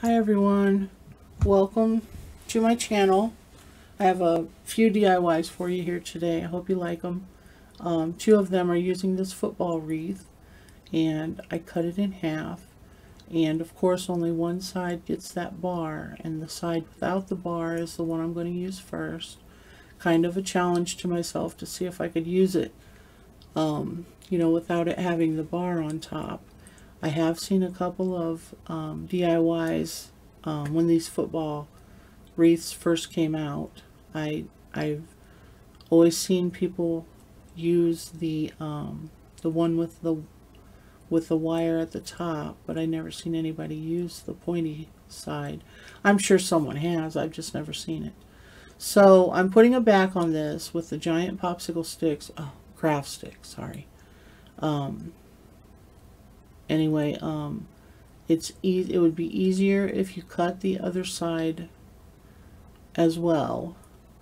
Hi everyone, welcome to my channel. I have a few DIYs for you here today. I hope you like them. Two of them are using this football wreath, and I cut it in half, and of course only one side gets that bar, and the side without the bar is the one I'm going to use first. Kind of a challenge to myself to see if I could use it without it having the bar on top. I have seen a couple of DIYs when these football wreaths first came out. I've always seen people use the one with the wire at the top, but I never seen anybody use the pointy side. I'm sure someone has. I've just never seen it. So I'm putting a back on this with the giant popsicle sticks. Oh, craft sticks. Sorry. Anyway, it would be easier if you cut the other side as well.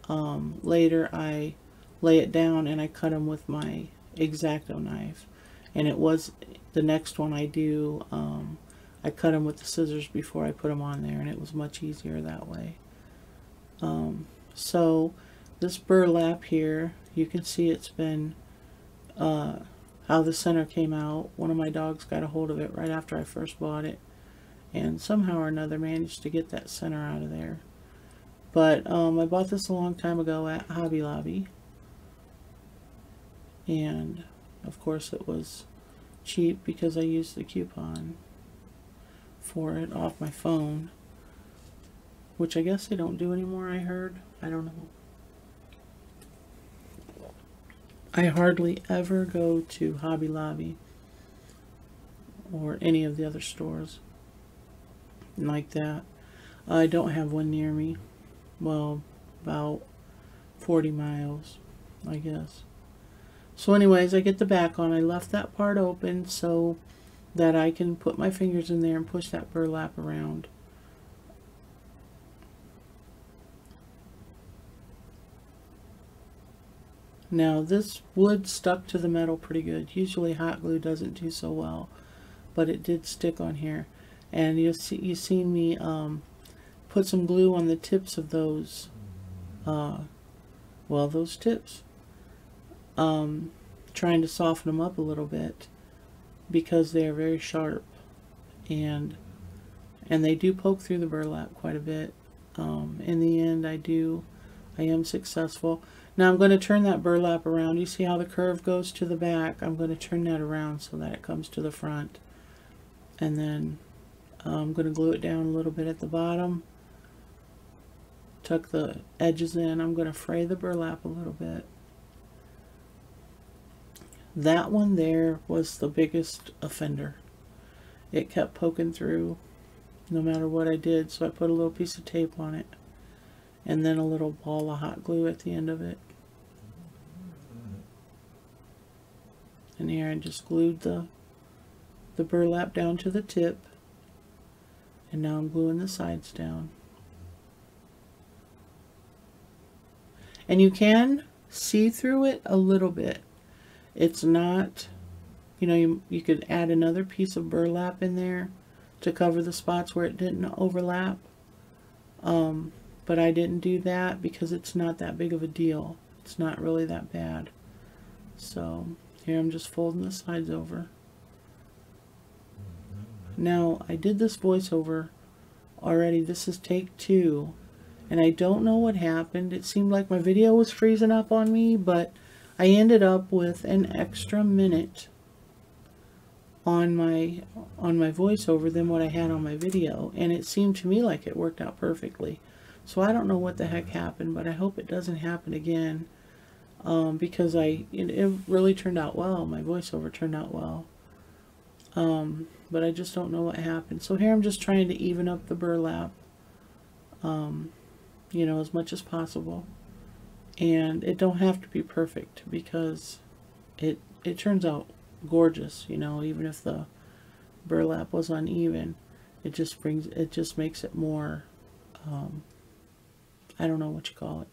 Later I lay it down and I cut them with my X-Acto knife, and it was the next one I do. I cut them with the scissors before I put them on there, and it was much easier that way. So this burlap here, you can see it's been how the center came out. One of my dogs got a hold of it right after I first bought it, and somehow or another managed to get that center out of there. But I bought this a long time ago at Hobby Lobby, and of course it was cheap because I used the coupon for it off my phone, which I guess they don't do anymore, I heard. I don't know. I hardly ever go to Hobby Lobby or any of the other stores like that. I don't have one near me. Well, about 40 miles, I guess. So anyways, I get the back on. I left that part open so that I can put my fingers in there and push that burlap around. Now this wood stuck to the metal pretty good. Usually hot glue doesn't do so well, but it did stick on here. And you've seen me put some glue on the tips of those, those tips. Trying to soften them up a little bit because they are very sharp, and they do poke through the burlap quite a bit. In the end, I am successful. Now I'm going to turn that burlap around. You see how the curve goes to the back? I'm going to turn that around so that it comes to the front. And then I'm going to glue it down a little bit at the bottom. Tuck the edges in. I'm going to fray the burlap a little bit. That one there was the biggest offender. It kept poking through no matter what I did, so I put a little piece of tape on it, and then a little ball of hot glue at the end of it. And here I just glued the burlap down to the tip, and now I'm gluing the sides down. And you can see through it a little bit. It's not, you could add another piece of burlap in there to cover the spots where it didn't overlap. But I didn't do that because it's not that big of a deal. It's not really that bad. So here I'm just folding the sides over. Now I did this voiceover already. This is take 2, and I don't know what happened. It seemed like my video was freezing up on me, but I ended up with an extra minute on my voiceover than what I had on my video, and it seemed to me like it worked out perfectly. So I don't know what the heck happened, but I hope it doesn't happen again, because it really turned out well. My voiceover turned out well, but I just don't know what happened. So here I'm just trying to even up the burlap, as much as possible. And it don't have to be perfect because it turns out gorgeous, even if the burlap was uneven. It just makes it more, I don't know what you call it,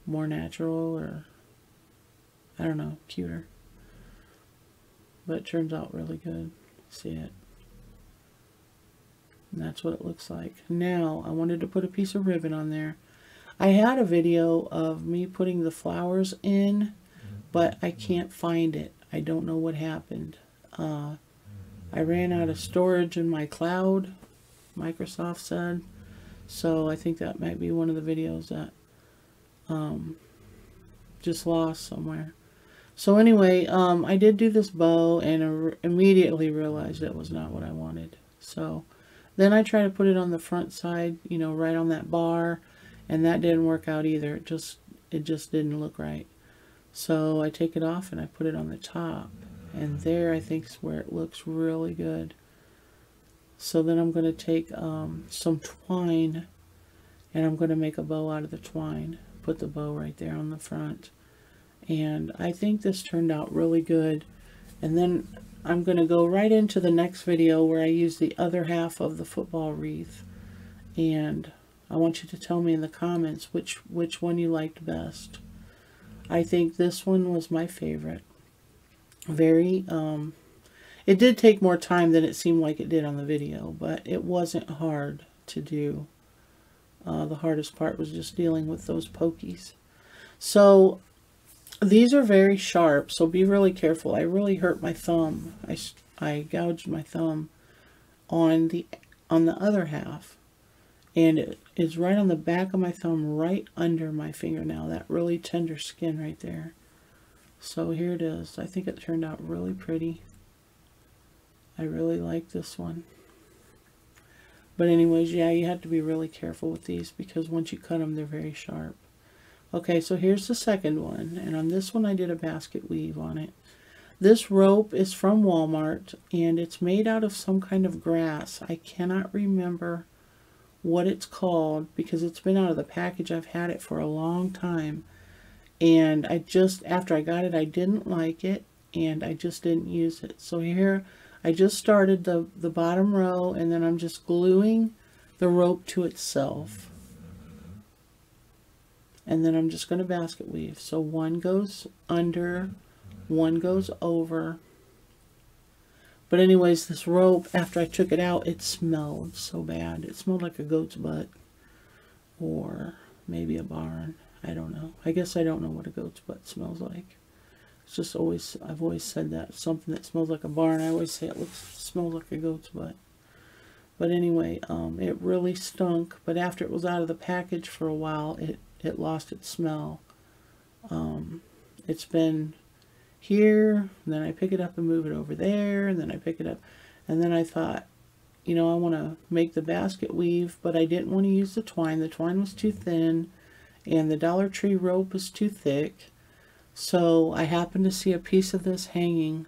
more natural, or I don't know, cuter. But it turns out really good. See it? And that's what it looks like. Now, I wanted to put a piece of ribbon on there. I had a video of me putting the flowers in, but I can't find it. I don't know what happened. I ran out of storage in my cloud, Microsoft said. So I think that might be one of the videos that just lost somewhere. So anyway, I did do this bow and immediately realized it was not what I wanted. So then I tried to put it on the front side, you know, right on that bar, and that didn't work out either. It just didn't look right. So I take it off and I put it on the top, and there I think is where it looks really good. So then I'm going to take some twine, and I'm going to make a bow out of the twine. Put the bow right there on the front. And I think this turned out really good. And then I'm going to go right into the next video where I use the other half of the football wreath. And I want you to tell me in the comments which one you liked best. I think this one was my favorite. Very, it did take more time than it seemed like it did on the video, but it wasn't hard to do. The hardest part was just dealing with those pokies. So these are very sharp, so be really careful. I really hurt my thumb. I gouged my thumb on the other half, and it is right on the back of my thumb, right under my fingernail. That really tender skin right there. So here it is. I think it turned out really pretty. I really like this one. But anyways, yeah, you have to be really careful with these because once you cut them, they're very sharp. Okay, so here's the second one. And on this one, I did a basket weave on it. This rope is from Walmart, and it's made out of some kind of grass. I cannot remember what it's called because it's been out of the package. I've had it for a long time. And after I got it, I didn't like it, and I just didn't use it. So here, I just started the bottom row, and then I'm just gluing the rope to itself. And then I'm just going to basket weave. So one goes under, one goes over. But anyways, this rope, after I took it out, it smelled so bad. It smelled like a goat's butt. Or maybe a barn. I don't know. I guess I don't know what a goat's butt smells like. It's just always, I've always said that. Something that smells like a barn, I always say it smells like a goat's butt. But anyway, it really stunk. But after it was out of the package for a while, it lost its smell. It's been here, and then I pick it up and move it over there, and then I pick it up. And then I thought, you know, I want to make the basket weave, but I didn't want to use the twine. The twine was too thin, and the Dollar Tree rope was too thick. So I happened to see a piece of this hanging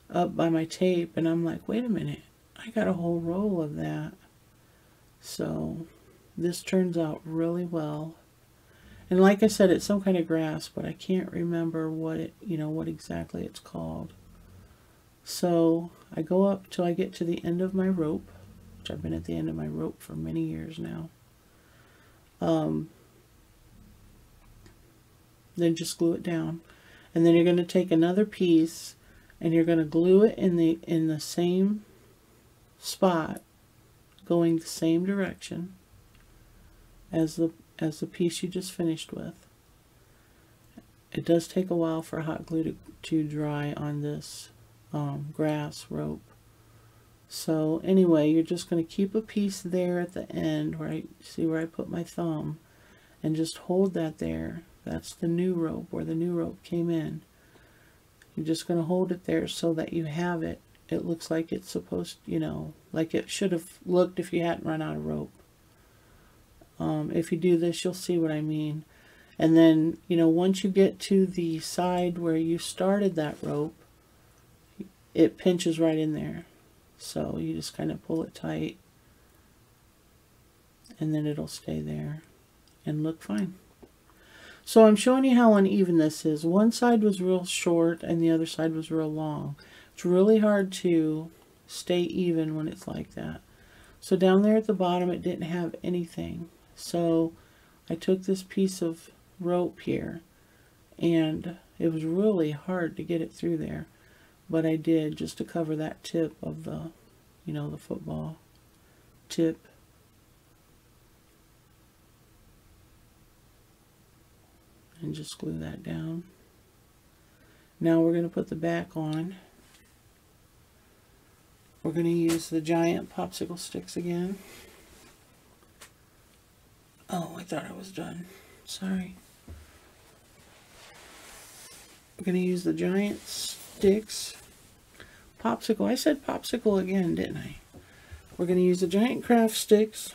up by my tape, and I'm like, wait a minute, I got a whole roll of that. So this turns out really well. And like I said, it's some kind of grass, but I can't remember what what exactly it's called. So I go up till I get to the end of my rope, which I've been at the end of my rope for many years now. Then just glue it down. And then you're going to take another piece and you're going to glue it in the same spot, going the same direction as the piece you just finished with. It does take a while for hot glue to dry on this grass rope. So anyway, you're just going to keep a piece there at the end where I put my thumb, and just hold that there. That's the new rope, where the new rope came in. You're just going to hold it there so that you have it. It looks like it's supposed, like it should have looked if you hadn't run out of rope. If you do this, you'll see what I mean. And then, once you get to the side where you started that rope, it pinches right in there. So you just kind of pull it tight, and then it'll stay there and look fine. So I'm showing you how uneven this is. One side was real short and the other side was real long. It's really hard to stay even when it's like that. So down there at the bottom, it didn't have anything. So I took this piece of rope here, and it was really hard to get it through there, but I did, just to cover that tip of the, the football. tip. And just glue that down. Now we're going to put the back on. We're going to use the giant popsicle sticks again. Oh, I thought I was done. Sorry. We're going to use the giant sticks. Popsicle. I said popsicle again, didn't I? We're going to use the giant craft sticks.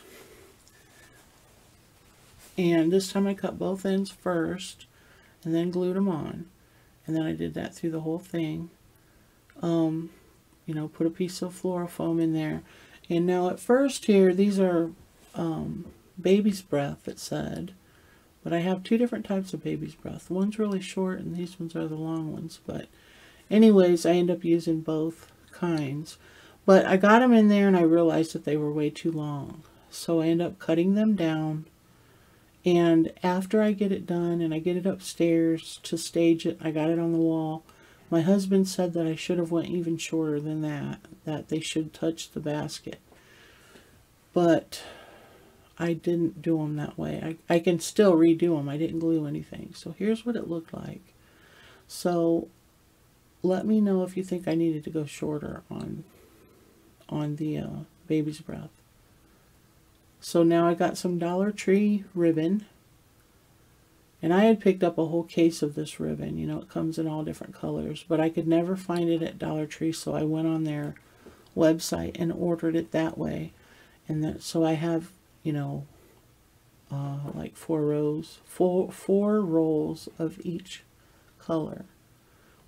And this time I cut both ends first and then glued them on. And then I did that through the whole thing. You know, put a piece of floral foam in there. And now at first here, these are baby's breath, it said. But I have two different types of baby's breath. One's really short and these ones are the long ones. But anyways, I end up using both kinds. But I got them in there and I realized that they were way too long. So I end up cutting them down. And after I get it done and I get it upstairs to stage it, I got it on the wall. My husband said that I should have went even shorter than that. That they should touch the basket. But I didn't do them that way. I can still redo them. I didn't glue anything. So here's what it looked like. So let me know if you think I needed to go shorter on the baby's breath. So now I got some Dollar Tree ribbon. And I had picked up a whole case of this ribbon. You know, it comes in all different colors. But I could never find it at Dollar Tree. So I went on their website and ordered it that way. And that, so I have, you know, like four rolls of each color.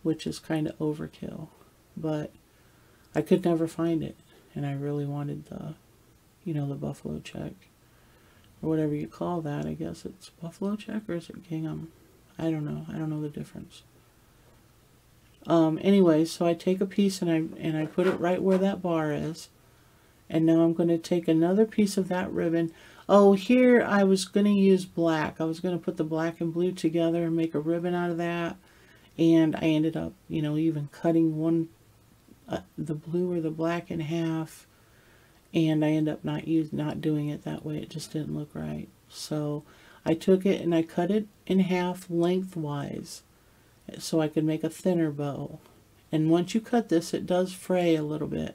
Which is kind of overkill. But I could never find it. And I really wanted the, you know, the buffalo check. Or whatever you call that. I guess it's buffalo check or is it gingham? I don't know. I don't know the difference. Anyway, so I take a piece and I put it right where that bar is. And now I'm going to take another piece of that ribbon. Oh, here I was going to use black. I was going to put the black and blue together and make a ribbon out of that. And I ended up, you know, even cutting one, the blue or the black in half. And I ended up not doing it that way. It just didn't look right. So I took it and I cut it in half lengthwise so I could make a thinner bow. And once you cut this, it does fray a little bit.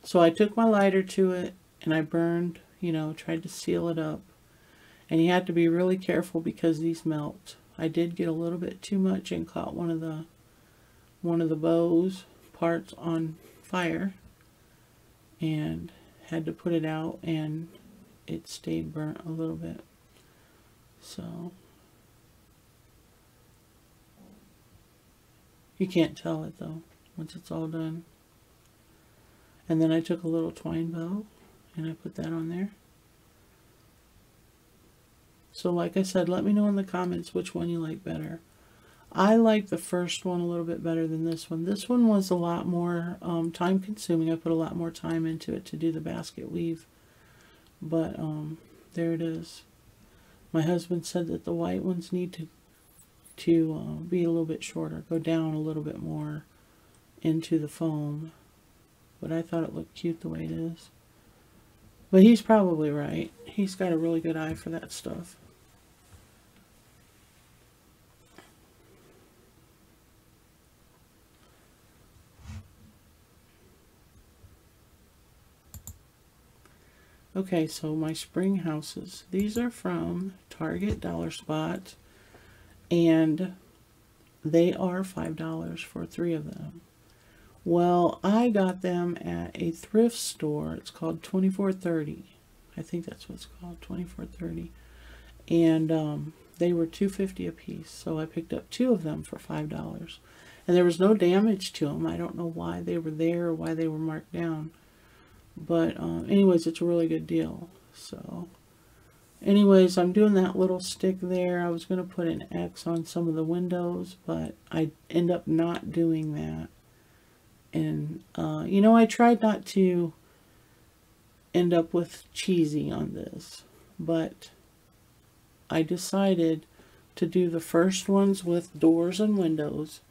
So I took my lighter to it and I burned, you know, tried to seal it up. And you have to be really careful because these melt. I did get a little bit too much and caught one of the bow's parts on fire. And had to put it out and it stayed burnt a little bit. So you can't tell it though once it's all done. And then I took a little twine bow and I put that on there. So like I said, let me know in the comments which one you like better. I like the first one a little bit better than this one. This one was a lot more time consuming. I put a lot more time into it to do the basket weave. But there it is. My husband said that the white ones need to be a little bit shorter. Go down a little bit more into the foam. But I thought it looked cute the way it is. But he's probably right. He's got a really good eye for that stuff. Okay, so my spring houses. These are from Target Dollar Spot. And they are $5 for 3 of them. Well, I got them at a thrift store. It's called 2430. I think that's what it's called, 2430. And they were $2.50 a piece. So I picked up 2 of them for $5. And there was no damage to them. I don't know why they were there or why they were marked down. But anyways, it's a really good deal. So anyways, I'm doing that little stick there. I was going to put an X on some of the windows, but I end up not doing that. And you know, I tried not to end up with cheesy on this, but I decided to do the first ones with doors and windows,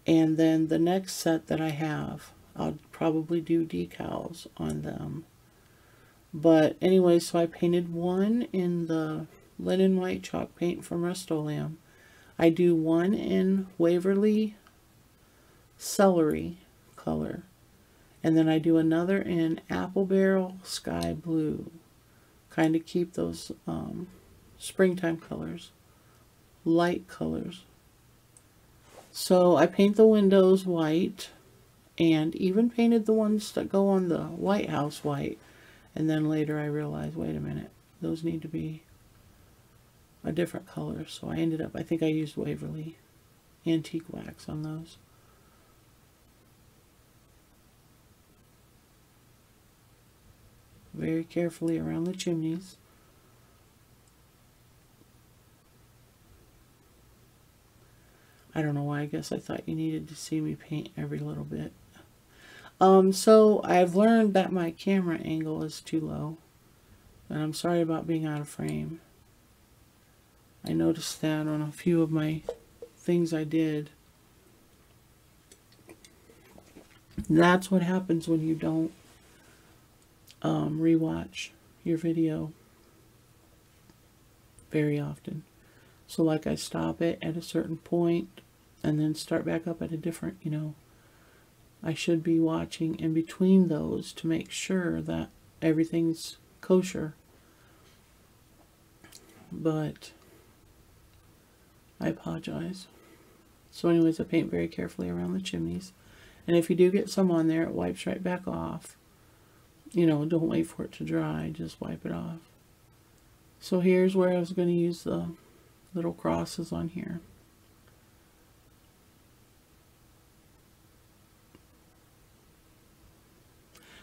and then the next set that I have, I'll probably do decals on them. But anyway, so I painted one in the linen white chalk paint from Rust-Oleum. I do one in Waverly Celery color. And then I do another in Apple Barrel Sky Blue. Kind of keep those springtime colors, light colors. So I paint the windows white, and even painted the ones that go on the White House white. And then later I realized, wait a minute, those need to be a different color. So I ended up, I think I used Waverly Antique Wax on those. Very carefully around the chimneys. I don't know why, I guess I thought you needed to see me paint every little bit. So I've learned that my camera angle is too low, and I'm sorry about being out of frame. I noticed that on a few of my things I did. That's what happens when you don't rewatch your video very often. So like I stop it at a certain point and then start back up at a different, I should be watching in between those to make sure that everything's kosher. But I apologize. So anyways, I paint very carefully around the chimneys. And if you do get some on there, it wipes right back off. Don't wait for it to dry, just wipe it off. So here's where I was going to use the little crosses on here.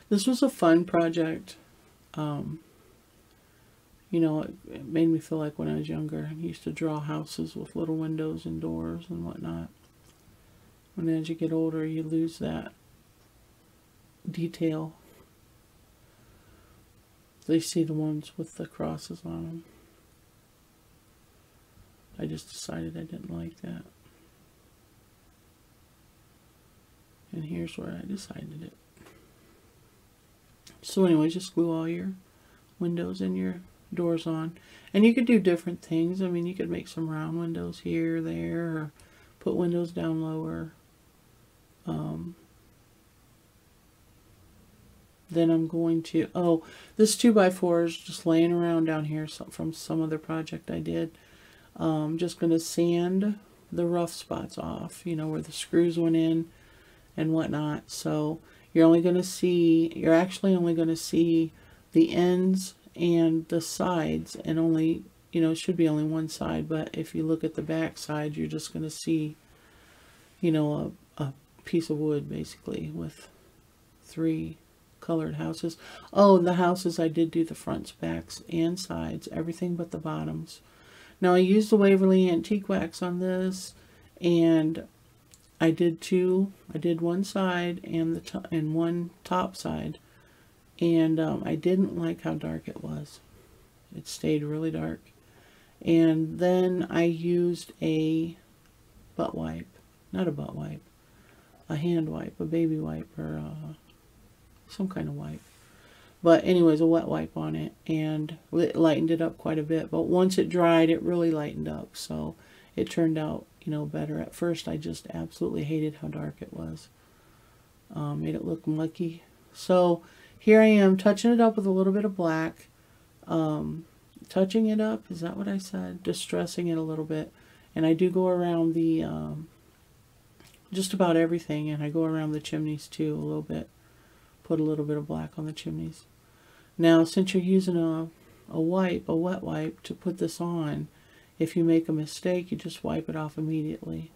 This was a fun project. It made me feel like when I was younger, I used to draw houses with little windows and doors and whatnot. And as you get older, you lose that detail. They see the ones with the crosses on them. I just decided I didn't like that. And here's where I decided it. So anyway, just glue all your windows and your doors on. And you could do different things. I mean, you could make some round windows here, there, or put windows down lower. Then I'm going to, this 2x4 is just laying around down here from some other project I did. Just going to sand the rough spots off, where the screws went in and whatnot. So you're actually only going to see the ends and the sides, and only, it should be only one side, but if you look at the back side, you're just going to see, a piece of wood basically with 3 colored houses. Oh, the houses, I did do the fronts, backs, and sides, everything but the bottoms. Now I used the Waverly Antique Wax on this, and I did one side and one top side, and I didn't like how dark it was. It stayed really dark. And then I used a butt wipe, not a butt wipe, a hand wipe, a baby wipe, or some kind of wipe. But anyways, a wet wipe on it, and it lightened it up quite a bit. But once it dried, it really lightened up, so it turned out, better. At first, I just absolutely hated how dark it was. Made it look mucky. So here I am touching it up with a little bit of black. Touching it up, is that what I said? Distressing it a little bit. And I do go around the, just about everything, and I go around the chimneys too a little bit. Put a little bit of black on the chimneys. Now, since you're using a wet wipe to put this on, if you make a mistake, you just wipe it off immediately,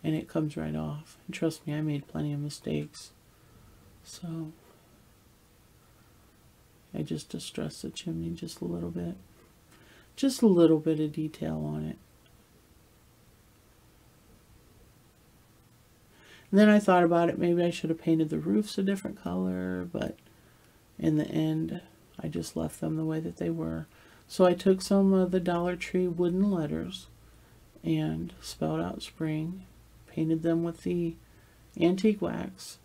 and it comes right off. And trust me, I made plenty of mistakes. So I just distress the chimney just a little bit. Just a little bit of detail on it. And then I thought about it, maybe I should have painted the roofs a different color, but in the end, I just left them the way that they were. So I took some of the Dollar Tree wooden letters and spelled out spring, painted them with the antique wax.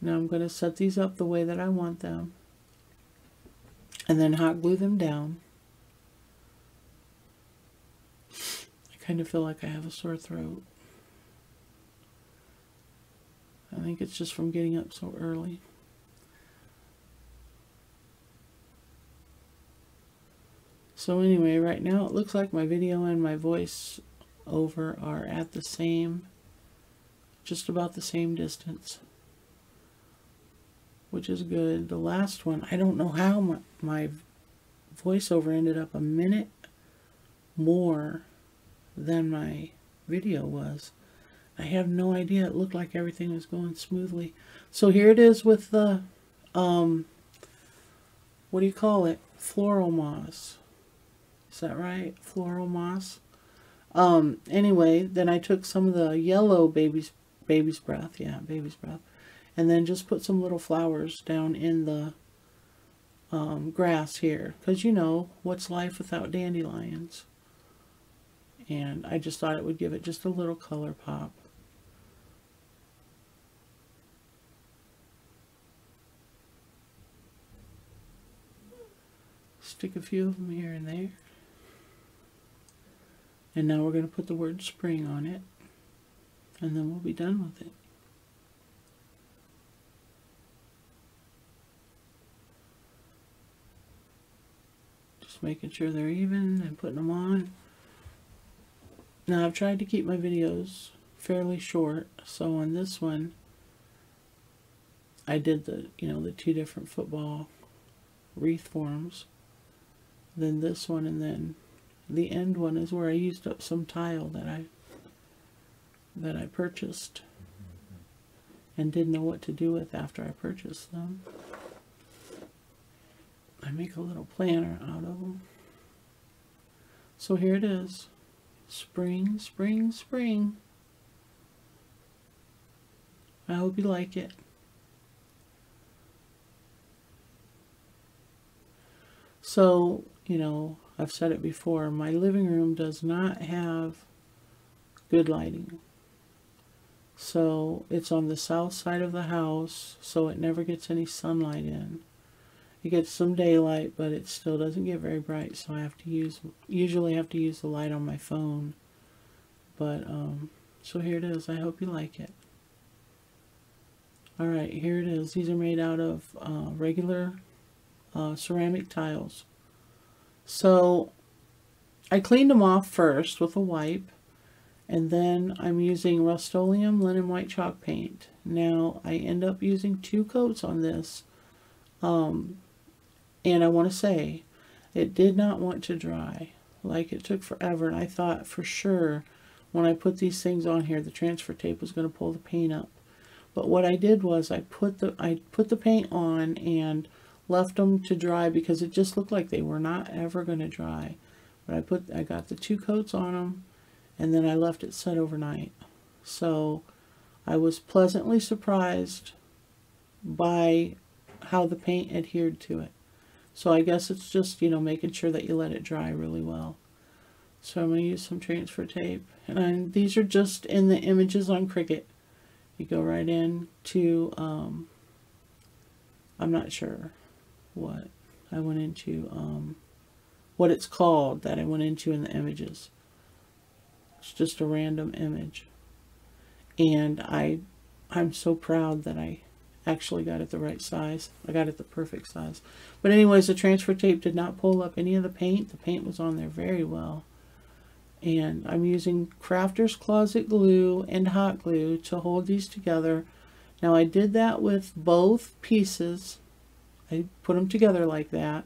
Now I'm going to set these up the way that I want them. and then hot glue them down. I kind of feel like I have a sore throat. I think it's just from getting up so early. So anyway, right now it looks like my video and my voice over are at the same, just about the same distance, which is good. The last one, I don't know how my voiceover ended up a minute more than my video was. I have no idea. It looked like everything was going smoothly. So here it is with the, what do you call it? Floral moss. Is that right? Floral moss. Anyway, then I took some of the yellow baby's breath. Yeah, baby's breath. And then just put some little flowers down in the grass here. Because you know, what's life without dandelions? And I just thought it would give it just a little color pop. Stick a few of them here and there. And now we're going to put the word spring on it. And then we'll be done with it. Just making sure they're even and putting them on. Now I've tried to keep my videos fairly short, so on this one I did the, you know, the two different football wreath forms. Then this one, and then the end one is where I used up some tile that I purchased and didn't know what to do with after I purchased them. I make a little planner out of them. So here it is. Spring, spring, spring. I hope you like it. So, you know, I've said it before, my living room does not have good lighting. So it's on the south side of the house, so it never gets any sunlight in. It gets some daylight, but it still doesn't get very bright, so I have to usually have to use the light on my phone. But, so here it is. I hope you like it. Alright, here it is. These are made out of regular ceramic tiles. So I cleaned them off first with a wipe, and then I'm using Rust-Oleum linen white chalk paint. Now I end up using 2 coats on this, and I want to say it did not want to dry. Like, it took forever, and I thought for sure when I put these things on here the transfer tape was going to pull the paint up. But what I did was I put the paint on and left them to dry because it just looked like they were not ever going to dry. But I got the 2 coats on them, and then I left it set overnight. So I was pleasantly surprised by how the paint adhered to it. So I guess it's just, you know, making sure that you let it dry really well. So I'm going to use some transfer tape. And these are just in the images on Cricut. You go right in to, I'm not sure what I went into, what it's called that I went into in the images. It's just a random image. And I'm so proud that I actually got it the right size. I got it the perfect size. But anyways, the transfer tape did not pull up any of the paint. The paint was on there very well. And I'm using Crafter's Closet glue and hot glue to hold these together. Now I did that with both pieces. I put them together like that.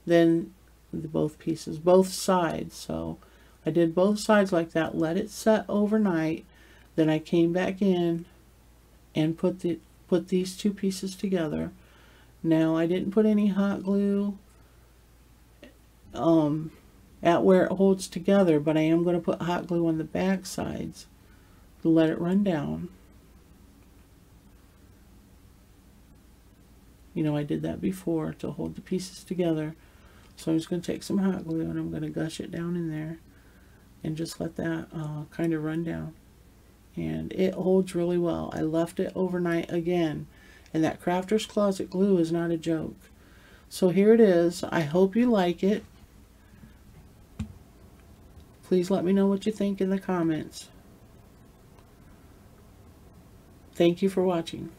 Then both pieces, both sides. So I did both sides like that, let it set overnight. Then I came back in and put these 2 pieces together. Now I didn't put any hot glue at where it holds together, but I am going to put hot glue on the back sides to let it run down. You know, I did that before to hold the pieces together. So I'm just going to take some hot glue and I'm going to gush it down in there and just let that kind of run down. And it holds really well. I left it overnight again. And that Crafter's Closet glue is not a joke. So here it is. I hope you like it. Please let me know what you think in the comments. Thank you for watching.